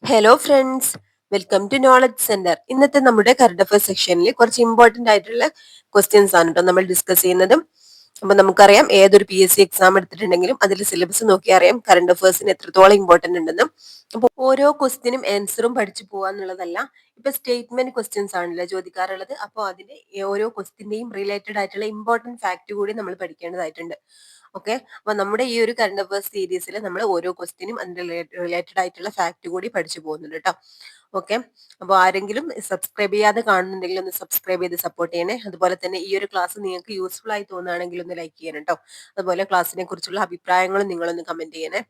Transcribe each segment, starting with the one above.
Hello friends, welcome to knowledge centre. ഇന്നത്തെ നമ്മുടെ current affairs സെക്ഷനിൽ കുറച്ച് ഇമ്പോർട്ടന്റ് ആയിട്ടുള്ള ക്വസ്റ്റ്യൻസ് ആണ് കേട്ടോ നമ്മൾ ഡിസ്കസ് ചെയ്യുന്നത്. അപ്പൊ നമുക്കറിയാം ഏതൊരു PSC എക്സാം എടുത്തിട്ടുണ്ടെങ്കിലും അതിൽ സിലബസ് നോക്കി അറിയാം കറണ്ട് അഫയേഴ്സിന് എത്രത്തോളം ഇമ്പോർട്ടന്റ് ഉണ്ടെന്ന്. അപ്പൊ ഓരോ ക്വസ്റ്റിനും ആൻസറും പഠിച്ചു പോവാന്നുള്ളതല്ല. ഇപ്പൊ സ്റ്റേറ്റ്മെന്റ് ക്വസ്റ്റ്യൻസ് ആണല്ലോ ചോദിക്കാറുള്ളത്. അപ്പോൾ അതിന്റെ ഓരോ ക്വസ്റ്റിന്റെയും റിലേറ്റഡ് ആയിട്ടുള്ള ഇമ്പോർട്ടന്റ് ഫാക്ട് കൂടി നമ്മൾ പഠിക്കേണ്ടതായിട്ടുണ്ട്. ഓക്കെ, അപ്പൊ നമ്മുടെ ഈ ഒരു കറണ്ട് അഫയേഴ്സ് സീരീസിൽ നമ്മൾ ഓരോ ക്വസ്റ്റിനും അതിന്റെ റിലേറ്റഡ് ആയിട്ടുള്ള ഫാക്ട് കൂടി പഠിച്ചു പോകുന്നുണ്ട് കേട്ടോ. ഓക്കെ, അപ്പോൾ ആരെങ്കിലും സബ്സ്ക്രൈബ് ചെയ്യാതെ കാണുന്നുണ്ടെങ്കിൽ ഒന്ന് സബ്സ്ക്രൈബ് ചെയ്ത് സപ്പോർട്ട് ചെയ്യണേ. അതുപോലെ തന്നെ ഈ ഒരു ക്ലാസ് നിങ്ങൾക്ക് യൂസ്ഫുൾ ആയി തോന്നുകയാണെങ്കിൽ ഒന്ന് ലൈക്ക് ചെയ്യണം കേട്ടോ. അതുപോലെ ക്ലാസ്സിനെ കുറിച്ചുള്ള അഭിപ്രായങ്ങളും നിങ്ങളൊന്ന് കമന്റ് ചെയ്യണേ.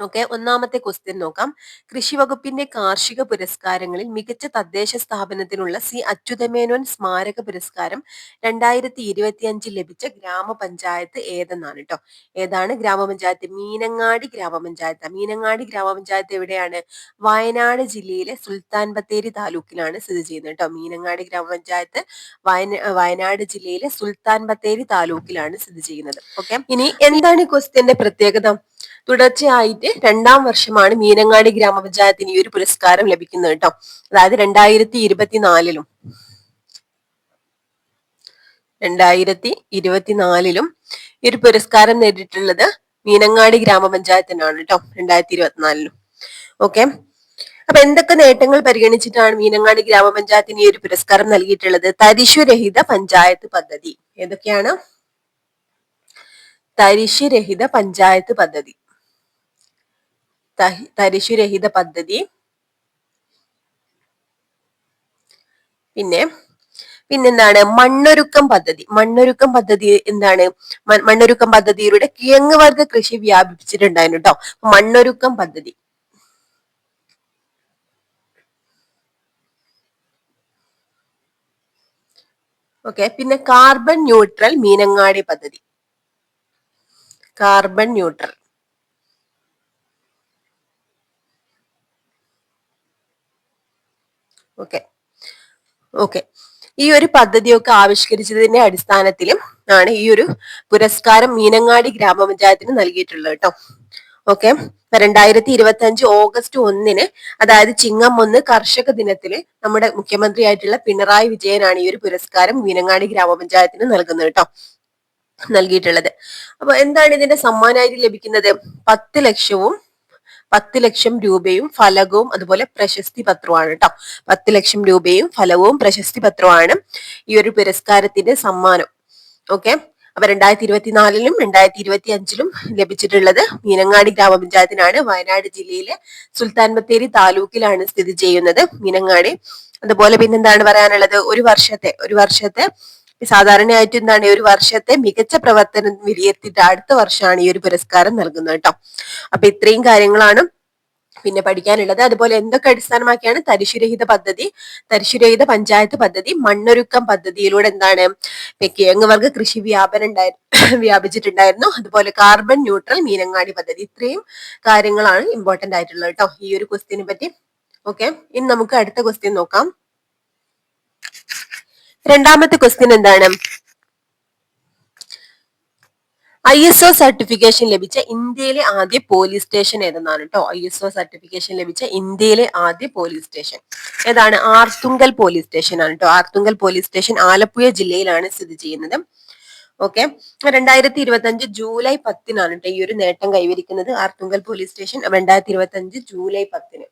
ഓക്കെ, ഒന്നാമത്തെ ക്വസ്റ്റ്യൻ നോക്കാം. കൃഷി വകുപ്പിന്റെ കാർഷിക പുരസ്കാരങ്ങളിൽ മികച്ച തദ്ദേശ സ്ഥാപനത്തിനുള്ള അച്യുതമേനോൻ സ്മാരക പുരസ്കാരം 2025 ലഭിച്ച ഗ്രാമപഞ്ചായത്ത് ഏതെന്നാണ് കേട്ടോ. ഏതാണ് ഗ്രാമപഞ്ചായത്ത്? മീനങ്ങാടി ഗ്രാമപഞ്ചായത്ത്. മീനങ്ങാടി ഗ്രാമപഞ്ചായത്ത് എവിടെയാണ്? വയനാട് ജില്ലയിലെ സുൽത്താൻ ബത്തേരി താലൂക്കിലാണ് സ്ഥിതി ചെയ്യുന്നത് കേട്ടോ. മീനങ്ങാടി ഗ്രാമപഞ്ചായത്ത് വയനാട് ജില്ലയിലെ സുൽത്താൻ ബത്തേരി താലൂക്കിലാണ് സ്ഥിതി ചെയ്യുന്നത്. ഓക്കെ, ഇനി എന്താണ് ഈ ക്വസ്റ്റ്യന്റെ പ്രത്യേകത? തുടർച്ചയായിട്ട് 2ാം വർഷമാണ് മീനങ്ങാടി ഗ്രാമപഞ്ചായത്തിന് ഈ ഒരു പുരസ്കാരം ലഭിക്കുന്നത് കേട്ടോ. അതായത് 2024ലും ഈ ഒരു പുരസ്കാരം നേടിയിട്ടുള്ളത് മീനങ്ങാടി ഗ്രാമപഞ്ചായത്തിനാണ് കേട്ടോ. 2024ലും. ഓക്കെ, അപ്പൊ എന്തൊക്കെ നേട്ടങ്ങൾ പരിഗണിച്ചിട്ടാണ് മീനങ്ങാടി ഗ്രാമപഞ്ചായത്തിന് ഈ ഒരു പുരസ്കാരം നൽകിയിട്ടുള്ളത്? തരിശുരഹിത പഞ്ചായത്ത് പദ്ധതി. ഏതൊക്കെയാണ്? തരിശുരഹിത പഞ്ചായത്ത് പദ്ധതി, തരിശുരഹിത പദ്ധതി. പിന്നെന്താണ്? മണ്ണൊരുക്കം പദ്ധതി. മണ്ണൊരുക്കം പദ്ധതി എന്താണ്? മണ്ണൊരുക്കം പദ്ധതിയിലൂടെ കിഴങ്ങ് വർഗ്ഗ കൃഷി വ്യാപിപ്പിച്ചിട്ടുണ്ടായിരുന്നു കേട്ടോ. മണ്ണൊരുക്കം പദ്ധതി. ഓക്കെ, പിന്നെ കാർബൺ ന്യൂട്രൽ മീനങ്ങാടി പദ്ധതി. Carbon neutral. ഓക്കെ, ഈ ഒരു പദ്ധതിയൊക്കെ ആവിഷ്കരിച്ചതിന്റെ അടിസ്ഥാനത്തിലും ആണ് ഈ ഒരു പുരസ്കാരം മീനങ്ങാടി ഗ്രാമപഞ്ചായത്തിന് നൽകിയിട്ടുള്ളത് കേട്ടോ. ഓക്കെ, 2025 ഓഗസ്റ്റ് 1-ന്, അതായത് ചിങ്ങം 1 കർഷക ദിനത്തില് നമ്മുടെ മുഖ്യമന്ത്രി ആയിട്ടുള്ള പിണറായി വിജയനാണ് ഈ ഒരു പുരസ്കാരം മീനങ്ങാടി ഗ്രാമപഞ്ചായത്തിന് നൽകുന്നത് കേട്ടോ, നൽകിയിട്ടുള്ളത്. അപ്പൊ എന്താണ് ഇതിന്റെ സമ്മാനമായിട്ട് ലഭിക്കുന്നത്? 10 ലക്ഷം രൂപയും ഫലകവും അതുപോലെ പ്രശസ്തി പത്രവുമാണ് കേട്ടോ. 10 ലക്ഷം രൂപയും ഫലവും പ്രശസ്തി പത്രവുമാണ് ഈ ഒരു പുരസ്കാരത്തിന്റെ സമ്മാനം. ഓക്കെ, അപ്പൊ 2024ലും 2025ലും ലഭിച്ചിട്ടുള്ളത് മീനങ്ങാടി ഗ്രാമപഞ്ചായത്തിനാണ്. വയനാട് ജില്ലയിലെ സുൽത്താൻ ബത്തേരി താലൂക്കിലാണ് സ്ഥിതി ചെയ്യുന്നത് മീനങ്ങാടി. അതുപോലെ പിന്നെന്താണ് പറയാനുള്ളത്? ഒരു വർഷത്തെ സാധാരണയായിട്ട് എന്താണ്, ഒരു വർഷത്തെ മികച്ച പ്രവർത്തനം വിലയിരുത്തിയിട്ട് അടുത്ത വർഷമാണ് ഈ ഒരു പുരസ്കാരം നൽകുന്നത് കേട്ടോ. അപ്പൊ ഇത്രയും കാര്യങ്ങളാണ് പിന്നെ പഠിക്കാനുള്ളത്. അതുപോലെ എന്തൊക്കെ അടിസ്ഥാനമാക്കിയാണ്? തരിശുരഹിത പഞ്ചായത്ത് പദ്ധതി, മണ്ണൊരുക്കം പദ്ധതിയിലൂടെ എന്താണ്, കിഴങ്ങ് വർഗ്ഗ കൃഷി വ്യാപിച്ചിട്ടുണ്ടായിരുന്നു. അതുപോലെ കാർബൺ ന്യൂട്രൽ മീനങ്ങാടി പദ്ധതി. ഇത്രയും കാര്യങ്ങളാണ് ഇമ്പോർട്ടന്റ് ആയിട്ടുള്ളത് കേട്ടോ ഈ ഒരു ക്വസ്റ്റ്യനെ പറ്റി. ഓക്കെ, ഇനി നമുക്ക് അടുത്ത ക്വസ്റ്റ്യൻ നോക്കാം. 2ാമത്തെ ക്വസ്റ്റ്യൻ എന്താണ്? ISO സർട്ടിഫിക്കേഷൻ ലഭിച്ച ഇന്ത്യയിലെ ആദ്യ പോലീസ് സ്റ്റേഷൻ ഏതെന്നാണ് കേട്ടോ. ISO സർട്ടിഫിക്കേഷൻ ലഭിച്ച ഇന്ത്യയിലെ ആദ്യ പോലീസ് സ്റ്റേഷൻ ഏതാണ്? ആർത്തുങ്കൽ പോലീസ് സ്റ്റേഷൻ ആണ് കേട്ടോ. ആർത്തുങ്കൽ പോലീസ് സ്റ്റേഷൻ ആലപ്പുഴ ജില്ലയിലാണ് സ്ഥിതി ചെയ്യുന്നത്. ഓക്കെ, 2025 ജൂലൈ 10-നാണ് കേട്ടോ ഈ ഒരു നേട്ടം കൈവരിക്കുന്നത്. ആർത്തുങ്കൽ പോലീസ് സ്റ്റേഷൻ 2025 ജൂലൈ 10-ന്.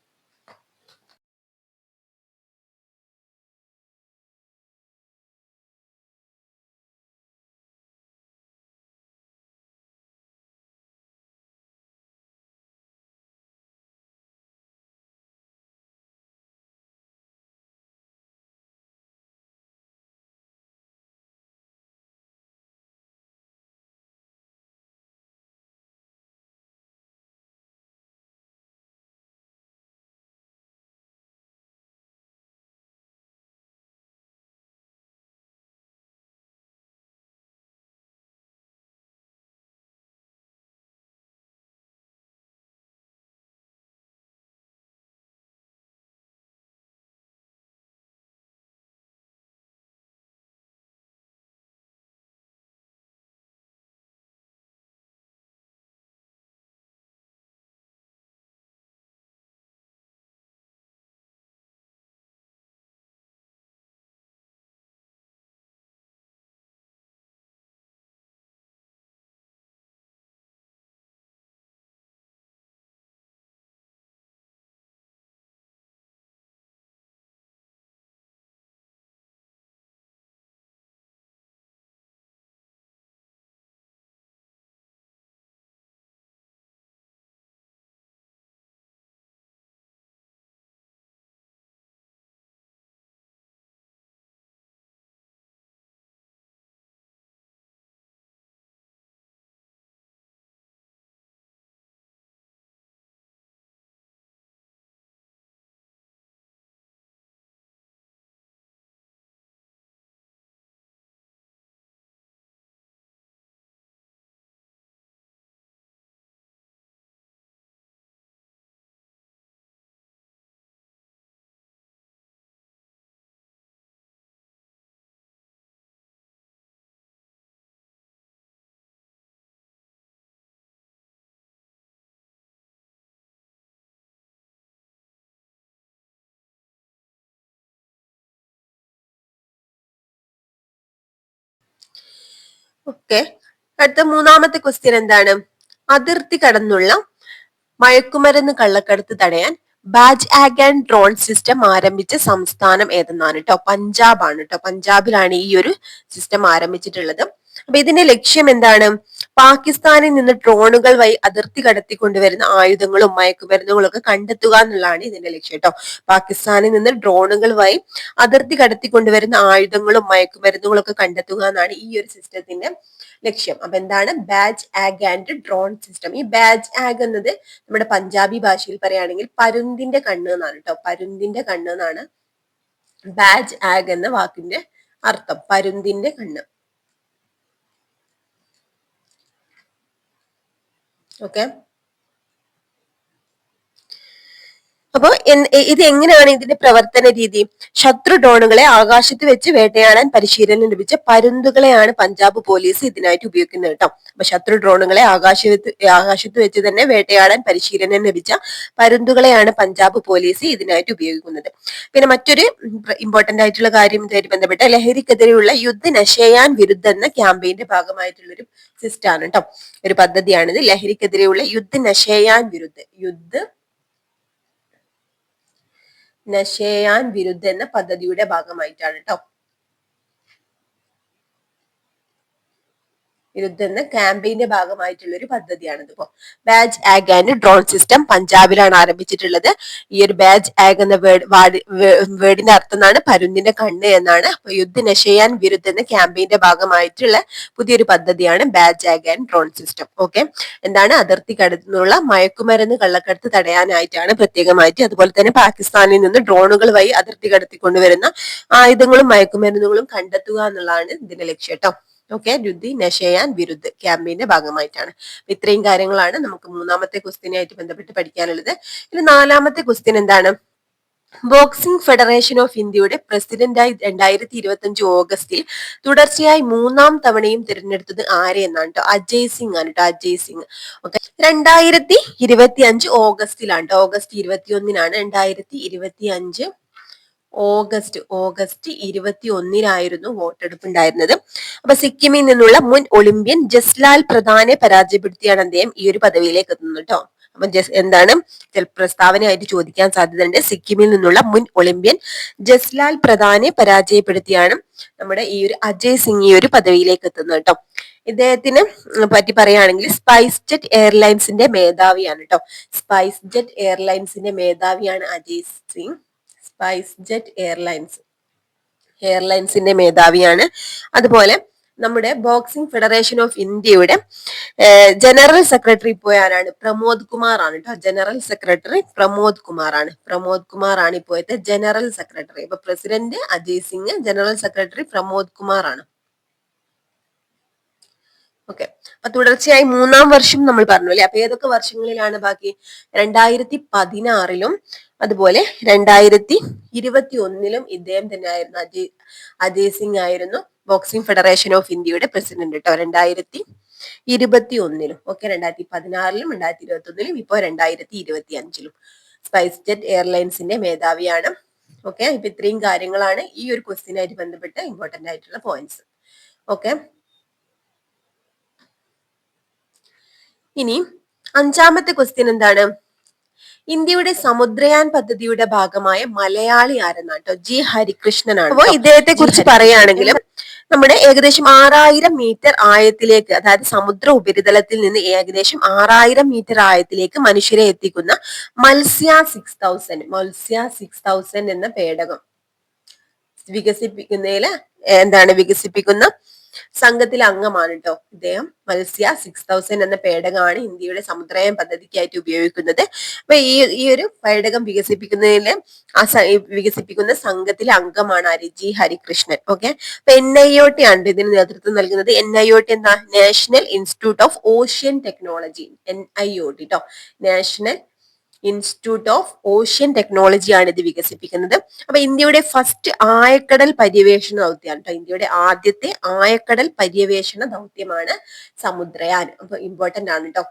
ഓക്കെ, അടുത്ത മൂന്നാമത്തെ ക്വസ്റ്റ്യൻ എന്താണ്? അതിർത്തി കടന്നുള്ള മയക്കുമരുന്ന് കള്ളക്കടത്ത് തടയാൻ Baaz Akh and drone system ആരംഭിച്ച സംസ്ഥാനം ഏതെന്നാണ് കേട്ടോ. പഞ്ചാബ് ആണ് കേട്ടോ. പഞ്ചാബിലാണ് ഈ ഒരു സിസ്റ്റം ആരംഭിച്ചിട്ടുള്ളത്. അപ്പൊ ഇതിന്റെ ലക്ഷ്യം എന്താണ്? പാകിസ്ഥാനിൽ നിന്ന് ഡ്രോണുകൾ വഴി അതിർത്തി കടത്തിക്കൊണ്ടുവരുന്ന ആയുധങ്ങളും മയക്കുമരുന്നുകളും ഒക്കെ കണ്ടെത്തുക എന്നുള്ളതാണ് ഇതിന്റെ ലക്ഷ്യം കേട്ടോ. പാകിസ്ഥാനിൽ നിന്ന് ഡ്രോണുകൾ വഴി അതിർത്തി കടത്തിക്കൊണ്ടുവരുന്ന ആയുധങ്ങളും മയക്കുമരുന്നുകളും ഒക്കെ കണ്ടെത്തുക എന്നാണ് ഈ ഒരു സിസ്റ്റത്തിന്റെ ലക്ഷ്യം. അപ്പൊ എന്താണ്? Baaz Akh and drone system. ഈ ബാജ് ആഗ് എന്നത് നമ്മുടെ പഞ്ചാബി ഭാഷയിൽ പറയുകയാണെങ്കിൽ പരുന്തിന്റെ കണ്ണ് എന്നാണ് കേട്ടോ. പരുന്തിന്റെ കണ്ണ് എന്നാണ് ബാജ് ആഗ് എന്ന വാക്കിന്റെ അർത്ഥം. പരുന്തിന്റെ കണ്ണ്. ഓക്കെ, അപ്പൊ ഇത് എങ്ങനെയാണ് ഇതിന്റെ പ്രവർത്തന രീതി? ശത്രു ഡ്രോണുകളെ ആകാശത്ത് വെച്ച് വേട്ടയാടാൻ പരിശീലനം ലഭിച്ച പരുന്തുകളെയാണ് പഞ്ചാബ് പോലീസ് ഇതിനായിട്ട് ഉപയോഗിക്കുന്നത് കേട്ടോ. അപ്പൊ ശത്രു ഡ്രോണുകളെ ആകാശത്ത് വെച്ച് തന്നെ വേട്ടയാടാൻ പരിശീലനം ലഭിച്ച പരുന്തുകളെയാണ് പഞ്ചാബ് പോലീസ് ഇതിനായിട്ട് ഉപയോഗിക്കുന്നത്. പിന്നെ മറ്റൊരു ഇമ്പോർട്ടന്റ് ആയിട്ടുള്ള കാര്യം ഇതുമായിട്ട് ബന്ധപ്പെട്ട ലഹരിക്കെതിരെയുള്ള യുദ്ധ നശയാൻ വിരുദ്ധ എന്ന ക്യാമ്പയിന്റെ ഭാഗമായിട്ടുള്ള ഒരു സിസ്റ്റാണ് കേട്ടോ. ഒരു പദ്ധതിയാണിത്. ലഹരിക്കെതിരെയുള്ള യുദ്ധ നശയാൻ വിരുദ്ധ നശയാൻ വിരുദ്ധ എന്ന പദ്ധതിയുടെ ഭാഗമായിട്ടാണ് കേട്ടോ. വിരുദ്ധ എന്ന ക്യാമ്പയിന്റെ ഭാഗമായിട്ടുള്ള ഒരു പദ്ധതിയാണിത്. ഇപ്പോ badge Akh and drone system പഞ്ചാബിലാണ് ആരംഭിച്ചിട്ടുള്ളത്. ഈ ഒരു ബാജ് ആഗ് എന്ന വേർഡിന്റെ അർത്ഥം എന്നാണ് പരുന്തിന്റെ കണ്ണ് എന്നാണ്. അപ്പൊ യുദ്ധ നശയാൻ വിരുദ്ധ എന്ന ക്യാമ്പയിന്റെ ഭാഗമായിട്ടുള്ള പുതിയൊരു പദ്ധതിയാണ് Baaz Akh and drone system. Okay, എന്താണ്? അതിർത്തി കടന്നുള്ള മയക്കുമരുന്ന് കള്ളക്കടത്ത് തടയാനായിട്ടാണ് പ്രത്യേകമായിട്ട്. അതുപോലെ തന്നെ പാകിസ്ഥാനിൽ നിന്ന് ഡ്രോണുകൾ വഴി അതിർത്തി കടത്തിക്കൊണ്ടുവരുന്ന ആയുധങ്ങളും മയക്കുമരുന്നുകളും കണ്ടെത്തുക എന്നുള്ളതാണ് ഇതിന്റെ ലക്ഷ്യം കേട്ടോ. ഓക്കെ, യുദ്ധി നശയാൻ വിരുദ്ധ ക്യാമ്പയിന്റെ ഭാഗമായിട്ടാണ്. ഇത്രയും കാര്യങ്ങളാണ് നമുക്ക് മൂന്നാമത്തെ ക്വസ്റ്റ്യനായിട്ട് ബന്ധപ്പെട്ട് പഠിക്കാനുള്ളത്. ഇനി നാലാമത്തെ ക്വസ്റ്റ്യൻ എന്താണ്? ബോക്സിംഗ് ഫെഡറേഷൻ ഓഫ് ഇന്ത്യയുടെ പ്രസിഡന്റായി 2025 ഓഗസ്റ്റിൽ തുടർച്ചയായി മൂന്നാം തവണയും തിരഞ്ഞെടുത്തത് ആരെ എന്നാണ് കേട്ടോ. അജയ് സിംഗ് ആണ് കേട്ടോ. അജയ് സിംഗ്. ഓക്കെ, 2025 ഓഗസ്റ്റിലാണ് കേട്ടോ. ഓഗസ്റ്റ് 21 2025 ഓഗസ്റ്റ് 21 വോട്ടെടുപ്പ് ഉണ്ടായിരുന്നത്. അപ്പൊ സിക്കിമിൽ നിന്നുള്ള മുൻ ഒളിമ്പ്യൻ ജസ്ലാൽ പ്രധാനെ പരാജയപ്പെടുത്തിയാണ് അദ്ദേഹം ഈ ഒരു പദവിയിലേക്ക് എത്തുന്നത് കേട്ടോ. അപ്പൊ എന്താണ് പ്രസ്താവനയായിട്ട് ചോദിക്കാൻ സാധ്യതയുണ്ട്. സിക്കിമിൽ നിന്നുള്ള മുൻ ഒളിമ്പ്യൻ ജസ്ലാൽ പ്രധാനെ പരാജയപ്പെടുത്തിയാണ് നമ്മുടെ ഈ ഒരു അജയ് സിംഗ് ഈ ഒരു പദവിയിലേക്ക് എത്തുന്നത് കേട്ടോ. ഇദ്ദേഹത്തിന് പറ്റി പറയുകയാണെങ്കിൽ സ്പൈസ് ജെറ്റ് എയർലൈൻസിന്റെ മേധാവിയാണ് കേട്ടോ. സ്പൈസ് ജെറ്റ് എയർലൈൻസിന്റെ മേധാവിയാണ് അജയ് സിംഗ്. സ്പൈസ് ജെറ്റ് എയർലൈൻസിന്റെ മേധാവിയാണ്. അതുപോലെ നമ്മുടെ ബോക്സിംഗ് ഫെഡറേഷൻ ഓഫ് ഇന്ത്യയുടെ ജനറൽ സെക്രട്ടറി ഇപ്പോൾ ആരാണ്? പ്രമോദ് കുമാർ ആണ് കേട്ടോ. ജനറൽ സെക്രട്ടറി പ്രമോദ് കുമാർ ആണ് ഇപ്പോഴത്തെ ജനറൽ സെക്രട്ടറി. ഇപ്പൊ president Ajay Singh, general secretary Pramod Kumar ആണ്. ഓക്കെ, അപ്പൊ തുടർച്ചയായി മൂന്നാം വർഷം നമ്മൾ പറഞ്ഞു അല്ലെ. അപ്പൊ ഏതൊക്കെ വർഷങ്ങളിലാണ് ബാക്കി? 2016 അതുപോലെ 2021 ഇദ്ദേഹം തന്നെ ആയിരുന്നു. അജയ് സിംഗ് ആയിരുന്നു ബോക്സിംഗ് ഫെഡറേഷൻ ഓഫ് ഇന്ത്യയുടെ പ്രസിഡന്റ് കേട്ടോ. 2021 ഓക്കെ, 2016 2021 ഇപ്പോ 2025 സ്പൈസ് ജെറ്റ് എയർലൈൻസിന്റെ മേധാവിയാണ്. ഓക്കെ, ഇപ്പൊ ഇത്രയും കാര്യങ്ങളാണ് ഈ ഒരു ക്വസ്റ്റ്യനായിട്ട് ബന്ധപ്പെട്ട് ഇമ്പോർട്ടന്റ് ആയിട്ടുള്ള പോയിന്റ്സ്. ഓക്കെ, ഇനി അഞ്ചാമത്തെ ക്വസ്റ്റ്യൻ എന്താണ്? ഇന്ത്യയുടെ സമുദ്രയാൻ പദ്ധതിയുടെ ഭാഗമായ മലയാളി ആരെന്നാണ് കേട്ടോ. ജി ഹരികൃഷ്ണനാണ്. അപ്പോൾ ഇദ്ദേഹത്തെ കുറിച്ച് പറയുകയാണെങ്കിലും നമ്മുടെ ഏകദേശം 6000 മീറ്റർ ആഴത്തിലേക്ക്, അതായത് സമുദ്ര ഉപരിതലത്തിൽ നിന്ന് ഏകദേശം 6000 മീറ്റർ ആഴത്തിലേക്ക് മനുഷ്യരെ എത്തിക്കുന്ന മത്സ്യ 6000 എന്ന പേടകം വികസിപ്പിക്കുന്ന സംഘത്തിലെ അംഗമാണ് കേട്ടോ ഇദ്ദേഹം. മത്സ്യ 6000 എന്ന പേടകമാണ് ഇന്ത്യയുടെ സമുദ്രയാൻ പദ്ധതിക്കായിട്ട് ഉപയോഗിക്കുന്നത്. അപ്പൊ ഈ ഒരു പേടകം വികസിപ്പിക്കുന്ന സംഘത്തിലെ അംഗമാണ് ആര്? ജി ഹരികൃഷ്ണൻ. ഓക്കെ, അപ്പൊ NIOT ആണ് ഇതിന് നേതൃത്വം നൽകുന്നത്. NIOT എന്താ? National institute of ocean technology. NIOT കേട്ടോ. National institute of ocean technology ആണ് ഇത് വികസിപ്പിക്കുന്നത്. അപ്പൊ ഇന്ത്യയുടെ ഫസ്റ്റ് ആഴക്കടൽ പര്യവേഷണ ദൗത്യമാണ് കേട്ടോ. ഇന്ത്യയുടെ ആദ്യത്തെ ആഴക്കടൽ പര്യവേഷണ ദൗത്യമാണ് സമുദ്രയാൻ. അപ്പൊ ഇമ്പോർട്ടന്റ് ആണ് കേട്ടോ.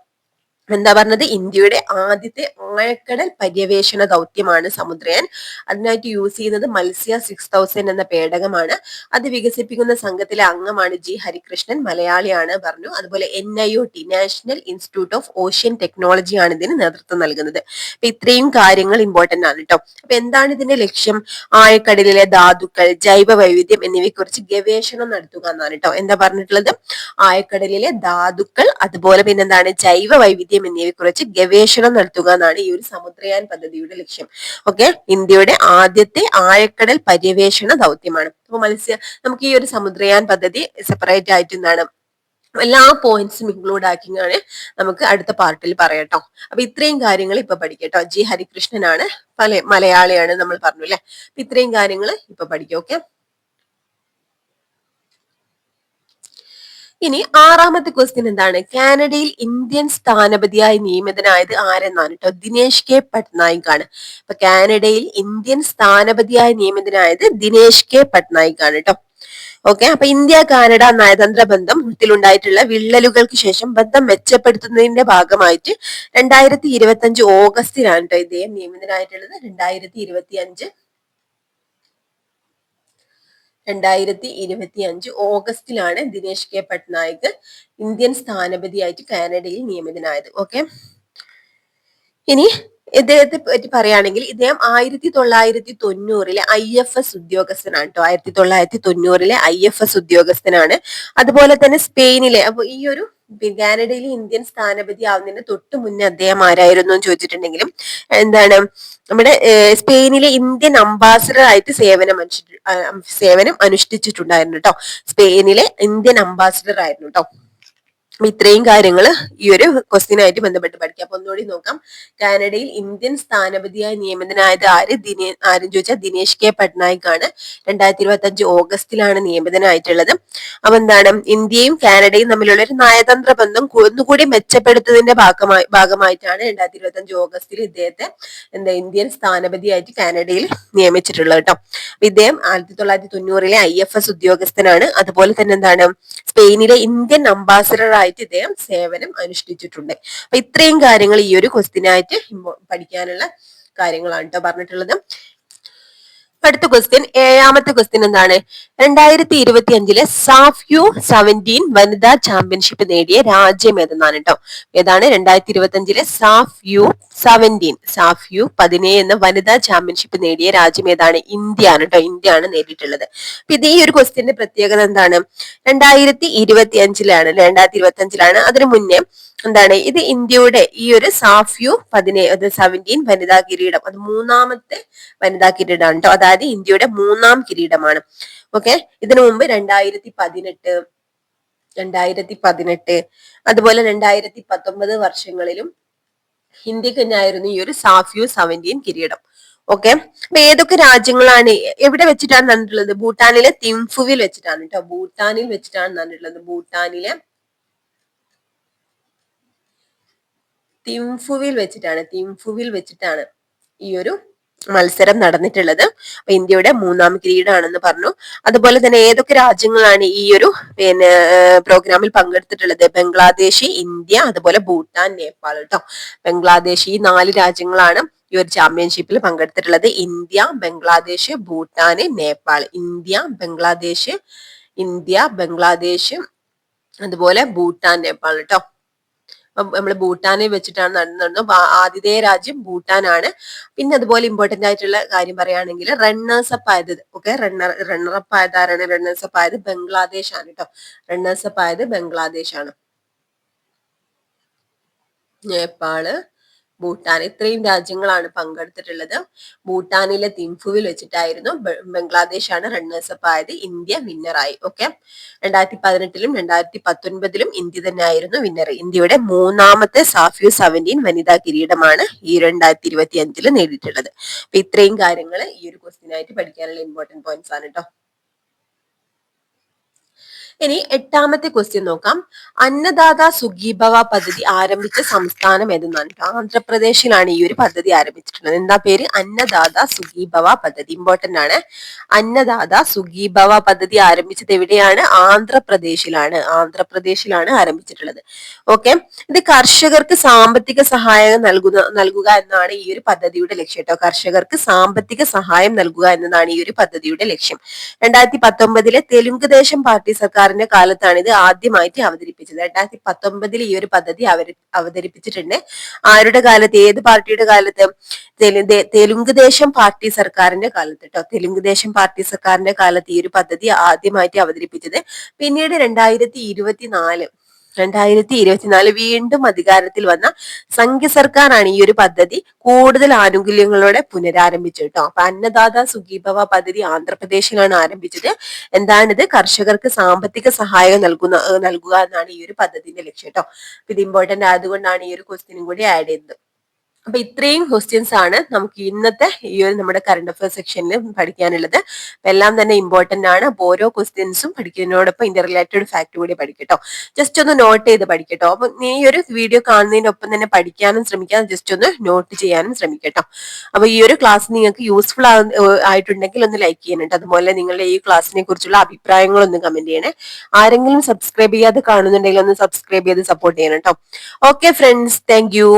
എന്താ പറഞ്ഞത്, ഇന്ത്യയുടെ ആദ്യത്തെ ആഴക്കടൽ പര്യവേഷണ ദൗത്യമാണ് സമുദ്രയാൻ. അതിനായിട്ട് യൂസ് ചെയ്യുന്നത് മത്സ്യ 6000 എന്ന പേടകമാണ്. അത് വികസിപ്പിക്കുന്ന സംഘത്തിലെ അംഗമാണ് ജി ഹരികൃഷ്ണൻ, മലയാളിയാണ് പറഞ്ഞു. അതുപോലെ NIOT, national institute of ocean technology ആണ് ഇതിന് നേതൃത്വം നൽകുന്നത്. അപ്പൊ ഇത്രയും കാര്യങ്ങൾ ഇമ്പോർട്ടന്റ് ആണ് കേട്ടോ. അപ്പൊ എന്താണ് ഇതിന്റെ ലക്ഷ്യം? ആഴക്കടലിലെ ധാതുക്കൾ, ജൈവ വൈവിധ്യം എന്നിവയെ കുറിച്ച് ഗവേഷണം നടത്തുക എന്നാണ് കേട്ടോ. എന്താ പറഞ്ഞിട്ടുള്ളത്? ആഴക്കടലിലെ ധാതുക്കൾ, അതുപോലെ പിന്നെന്താണ്, ജൈവ വൈവിധ്യം എന്നിവയെ കുറിച്ച് ഗവേഷണം നടത്തുക എന്നാണ് ഈ ഒരു സമുദ്രയാൻ പദ്ധതിയുടെ ലക്ഷ്യം. ഓക്കെ, ഇന്ത്യയുടെ ആദ്യത്തെ ആഴക്കടൽ പര്യവേഷണ ദൗത്യമാണ്. അപ്പൊ നമുക്ക് ഈ ഒരു സമുദ്രയാൻ പദ്ധതി സെപ്പറേറ്റ് ആയിട്ട് എന്താണ് എല്ലാ പോയിന്റ്സും ഇൻക്ലൂഡ് ആക്കിയാണ് നമുക്ക് അടുത്ത പാർട്ടിൽ പറയട്ടോ. അപ്പൊ ഇത്രയും കാര്യങ്ങൾ ഇപ്പൊ പഠിക്കട്ടോ. ജി ഹരികൃഷ്ണനാണ്, മലയാളിയാണ് നമ്മൾ പറഞ്ഞു അല്ലെ. ഇത്രയും കാര്യങ്ങൾ ഇപ്പൊ പഠിക്കും. ഓക്കെ, ഇനി ആറാമത്തെ ക്വസ്റ്റ്യൻ എന്താണ്? കാനഡയിൽ ഇന്ത്യൻ സ്ഥാനപതിയായി നിയമിതനായത് ആരെന്നാണ് കേട്ടോ. ദിനേശ് കെ പട്നായിക് ആണ്. അപ്പൊ കാനഡയിൽ ഇന്ത്യൻ സ്ഥാനപതിയായി നിയമിതനായത് ദിനേശ് കെ പട്നായിക് ആണ് കേട്ടോ. ഓക്കെ, അപ്പൊ ഇന്ത്യ കാനഡ നയതന്ത്ര ബന്ധത്തിലുണ്ടായിട്ടുള്ള വിള്ളലുകൾക്ക് ശേഷം ബന്ധം മെച്ചപ്പെടുത്തുന്നതിന്റെ ഭാഗമായിട്ട് 2025 ഓഗസ്റ്റിലാണ് കേട്ടോ ഇദ്ദേഹം നിയമിതനായിട്ടുള്ളത്. 2025 ഓഗസ്റ്റിലാണ് ദിനേശ് കെ പട്നായിക് ഇന്ത്യൻ സ്ഥാനപതിയായിട്ട് കാനഡയിൽ നിയമിതനായത്. ഓക്കെ, ഇനി ഇദ്ദേഹത്തെ പറ്റി പറയുകയാണെങ്കിൽ ഇദ്ദേഹം 1990 IFS ഉദ്യോഗസ്ഥനാണ് കേട്ടോ. 1990 IFS ഉദ്യോഗസ്ഥനാണ്. അതുപോലെ തന്നെ സ്പെയിനിലെ, അപ്പൊ ഈ ഒരു കാനഡയിലെ ഇന്ത്യൻ സ്ഥാനപതി ആവുന്നതിന് തൊട്ട് മുന്നേ അദ്ദേഹം ആരായിരുന്നു എന്ന് ചോദിച്ചിട്ടുണ്ടെങ്കിലും എന്താണ്, നമ്മുടെ സ്പെയിനിലെ ഇന്ത്യൻ അംബാസിഡർ ആയിട്ട് സേവനം അനുഷ്ഠിച്ചിട്ടുണ്ടായിരുന്നു കേട്ടോ. സ്പെയിനിലെ ഇന്ത്യൻ അംബാസിഡർ ആയിരുന്നു കേട്ടോ. ഇത്രയും കാര്യങ്ങൾ ഈ ഒരു ക്വസ്റ്റ്യൻ ആയിട്ട് ബന്ധപ്പെട്ട് പഠിക്കാം. അപ്പൊ ഒന്നുകൂടി നോക്കാം. കാനഡയിൽ ഇന്ത്യൻ സ്ഥാനപതിയായി നിയമിതനായത് ആരും ചോദിച്ചാൽ ദിനേശ് കെ പട്നായിക് ആണ്. 2025 ഓഗസ്റ്റിലാണ് നിയമിതനായിട്ടുള്ളത്. അപ്പൊ എന്താണ്, ഇന്ത്യയും കാനഡയും തമ്മിലുള്ള ഒരു നയതന്ത്ര ബന്ധം ഒന്നുകൂടി മെച്ചപ്പെടുത്തുന്നതിന്റെ ഭാഗമായിട്ടാണ് 2025 ഓഗസ്റ്റിൽ ഇദ്ദേഹത്തെ ഇന്ത്യൻ സ്ഥാനപതിയായിട്ട് കാനഡയിൽ നിയമിച്ചിട്ടുള്ളത് കേട്ടോ. ഇദ്ദേഹം 1990 IFS ഉദ്യോഗസ്ഥനാണ്. അതുപോലെ തന്നെ എന്താണ്, സ്പെയിനിലെ ഇന്ത്യൻ അംബാസിഡർ ആയിട്ട് ഇദ്ദേഹം സേവനം അനുഷ്ഠിച്ചിട്ടുണ്ട്. അപ്പൊ ഇത്രയും കാര്യങ്ങൾ ഈ ഒരു ക്വസ്റ്റ്യനായിട്ട് പഠിക്കാനുള്ള കാര്യങ്ങളാണ് കേട്ടോ പറഞ്ഞിട്ടുള്ളത്. അടുത്ത ക്വസ്റ്റ്യൻ, ഏഴാമത്തെ ക്വസ്റ്റ്യൻ എന്താണ്? 2025 SAF-U-17 വനിതാ ചാമ്പ്യൻഷിപ്പ് നേടിയ രാജ്യം ഏതെന്നാണ് കേട്ടോ. ഏതാണ്? 2025 SAF-U-17 എന്ന വനിതാ ചാമ്പ്യൻഷിപ്പ് നേടിയ രാജ്യം ഏതാണ്? ഇന്ത്യ ആണ് കേട്ടോ. ഇന്ത്യ ആണ് നേടിയിട്ടുള്ളത്. അപ്പൊ ഇത് ഈ ഒരു ക്വസ്റ്റ്യന്റെ പ്രത്യേകത എന്താണ്? 2025 അതിനു മുന്നേ എന്താണ്, ഇത് ഇന്ത്യയുടെ ഈ ഒരു SAF-U-17 വനിതാ കിരീടം, അത് മൂന്നാമത്തെ വനിതാ കിരീടമാണ് കേട്ടോ. അതായത് ഇന്ത്യയുടെ മൂന്നാം കിരീടമാണ്. ഓക്കെ, ഇതിനു മുമ്പ് 2018 അതുപോലെ 2019 വർഷങ്ങളിലും ഇന്ത്യക്ക് തന്നെയായിരുന്നു ഈ ഒരു SAF-U-17 കിരീടം. ഓക്കെ, അപ്പൊ ഏതൊക്കെ രാജ്യങ്ങളാണ് എവിടെ വെച്ചിട്ടാണ് നടന്നിട്ടുള്ളത്? ഭൂട്ടാനിലെ തിംഫുവിൽ വെച്ചിട്ടാണ് കേട്ടോ. ഭൂട്ടാനിൽ വെച്ചിട്ടാണ് നടന്നിട്ടുള്ളത്. ഭൂട്ടാനിലെ തിംഫുവിൽ വെച്ചിട്ടാണ് ഈ ഒരു മത്സരം നടന്നിട്ടുള്ളത്. അപ്പൊ ഇന്ത്യയുടെ മൂന്നാം കിരീടമാണെന്ന് പറഞ്ഞു. അതുപോലെ തന്നെ ഏതൊക്കെ രാജ്യങ്ങളാണ് ഈ ഒരു പ്രോഗ്രാമിൽ പങ്കെടുത്തിട്ടുള്ളത്? ബംഗ്ലാദേശ്, ഇന്ത്യ, അതുപോലെ ഭൂട്ടാൻ, നേപ്പാൾ കേട്ടോ. ബംഗ്ലാദേശ്, ഈ 4 രാജ്യങ്ങളാണ് ഈ ഒരു ചാമ്പ്യൻഷിപ്പിൽ പങ്കെടുത്തിട്ടുള്ളത്. ഇന്ത്യ, ബംഗ്ലാദേശ്, ഭൂട്ടാന്, നേപ്പാൾ. ഇന്ത്യ, ബംഗ്ലാദേശ്, അതുപോലെ ഭൂട്ടാൻ, നേപ്പാൾ കേട്ടോ. നമ്മൾ ഭൂട്ടാനെ വെച്ചിട്ടാണ് നടന്നത്. ആദ്യത്തെ രാജ്യം ഭൂട്ടാനാണ്. പിന്നെ അതുപോലെ ഇമ്പോർട്ടന്റ് ആയിട്ടുള്ള കാര്യം പറയുകയാണെങ്കിൽ റണ്ണേഴ്സ് അപ്പ് ആയത്, ഓക്കെ, റണ്ണർ അപ്പ് ആയത് ആരാണ്? റണ്ണേഴ്സ് അപ്പ് ആയത് ബംഗ്ലാദേശ് ആണ് കേട്ടോ. റണ്ണേഴ്സ് അപ്പ് ആയത് ബംഗ്ലാദേശ് ആണ്. നേപ്പാള്, ഭൂട്ടാൻ, ഇത്രയും രാജ്യങ്ങളാണ് പങ്കെടുത്തിട്ടുള്ളത്. ഭൂട്ടാനിലെ തിംഫുവിൽ വെച്ചിട്ടായിരുന്നു. ബംഗ്ലാദേശ് ആണ് റണ്ണേഴ്സ് അപ്പ് ആയത്. ഇന്ത്യ വിന്നറായി. ഓക്കെ, 2018 2019 ഇന്ത്യ തന്നെ ആയിരുന്നു വിന്നർ. ഇന്ത്യയുടെ മൂന്നാമത്തെ SAF-U-17 വനിതാ കിരീടമാണ് ഈ 2025 നേടിയിട്ടുള്ളത്. അപ്പൊ ഇത്രയും കാര്യങ്ങൾ ഈ ഒരു ക്വസ്റ്റ്യൻ ആയിട്ട് പഠിക്കാനുള്ള ഇമ്പോർട്ടന്റ് പോയിന്റ്സ് ആണ് കേട്ടോ. ഇനി എട്ടാമത്തെ ക്വസ്റ്റ്യൻ നോക്കാം. അന്നദാത സുഖീഭവ പദ്ധതി ആരംഭിച്ച സംസ്ഥാനം ഏതെന്നാണ്. ആന്ധ്രാപ്രദേശിലാണ് ഈ ഒരു പദ്ധതി ആരംഭിച്ചിട്ടുള്ളത്. എന്താ പേര്? അന്നദാത സുഖീഭവ പദ്ധതി. ഇമ്പോർട്ടന്റ് ആണ്. അന്നദാത സുഖീഭവ പദ്ധതി ആരംഭിച്ചത് എവിടെയാണ്? ആന്ധ്രാപ്രദേശിലാണ്. ആന്ധ്രാപ്രദേശിലാണ് ആരംഭിച്ചിട്ടുള്ളത്. ഓക്കെ. ഇത് കർഷകർക്ക് സാമ്പത്തിക സഹായം നൽകുക എന്നാണ് ഈ ഒരു പദ്ധതിയുടെ ലക്ഷ്യം കേട്ടോ. കർഷകർക്ക് സാമ്പത്തിക സഹായം നൽകുക എന്നതാണ് ഈ ഒരു പദ്ധതിയുടെ ലക്ഷ്യം. 2019 തെലുങ്ക് ദേശം പാർട്ടി സർക്കാരിന്റെ കാലത്താണ് ഇത് ആദ്യമായിട്ട് അവതരിപ്പിച്ചത്. 2019 ഈ ഒരു പദ്ധതി അവതരിപ്പിച്ചിട്ടുണ്ട്. ആരുടെ കാലത്ത്? ഏത് പാർട്ടിയുടെ കാലത്ത്? തെലുങ്ക് ദേശം പാർട്ടി സർക്കാരിന്റെ കാലത്ത് കേട്ടോ. തെലുങ്ക് ദേശം പാർട്ടി സർക്കാരിന്റെ കാലത്ത് ഈ ഒരു പദ്ധതി ആദ്യമായിട്ട് അവതരിപ്പിച്ചത്. പിന്നീട് 2024 വീണ്ടും അധികാരത്തിൽ വന്ന സംഘ്യ സർക്കാരാണ് ഈ ഒരു പദ്ധതി കൂടുതൽ ആനുകൂല്യങ്ങളോടെ പുനരാരംഭിച്ചത് കേട്ടോ. അപ്പൊ അന്നദാത സുഖീഭവ പദ്ധതി ആന്ധ്രാപ്രദേശിലാണ് ആരംഭിച്ചത്. എന്താണിത്? കർഷകർക്ക് സാമ്പത്തിക സഹായം നൽകുക എന്നാണ് ഈ ഒരു പദ്ധതിന്റെ ലക്ഷ്യം കേട്ടോ. ഇത് ഇമ്പോർട്ടന്റ് ആയതുകൊണ്ടാണ് ഈ ഒരു ക്വസ്റ്റ്യനും കൂടി ആഡ് ചെയ്തത്. അപ്പൊ ഇത്രയും ക്വസ്റ്റ്യൻസ് ആണ് നമുക്ക് ഇന്നത്തെ ഈ ഒരു നമ്മുടെ കറണ്ട് അഫയർ സെക്ഷനിൽ പഠിക്കാനുള്ളത്. എല്ലാം തന്നെ ഇമ്പോർട്ടന്റ് ആണ്. അപ്പൊ ഓരോ ക്വസ്റ്റ്യൻസും പഠിക്കുന്നതിനോടൊപ്പം ഇതിന്റെ റിലേറ്റഡ് ഫാക്ട് കൂടി പഠിക്കട്ടോ. ജസ്റ്റ് ഒന്ന് നോട്ട് ചെയ്ത് പഠിക്കട്ടോ. അപ്പൊ നീ ഈ ഒരു വീഡിയോ കാണുന്നതിനൊപ്പം തന്നെ പഠിക്കാനും ശ്രമിക്കാം, ജസ്റ്റ് ഒന്ന് നോട്ട് ചെയ്യാനും ശ്രമിക്കട്ടോ. അപ്പൊ ഈ ഒരു ക്ലാസ് നിങ്ങൾക്ക് യൂസ്ഫുൾ ആയിട്ടുണ്ടെങ്കിൽ ഒന്ന് ലൈക്ക് ചെയ്യണം. അതുപോലെ നിങ്ങളുടെ ഈ ക്ലാസ്സിനെ കുറിച്ചുള്ള അഭിപ്രായങ്ങളൊന്ന് കമന്റ് ചെയ്യണേ. ആരെങ്കിലും സബ്സ്ക്രൈബ് ചെയ്യാതെ കാണുന്നുണ്ടെങ്കിൽ ഒന്ന് സബ്സ്ക്രൈബ് ചെയ്ത് സപ്പോർട്ട് ചെയ്യണം കേട്ടോ. Okay friends, thank you.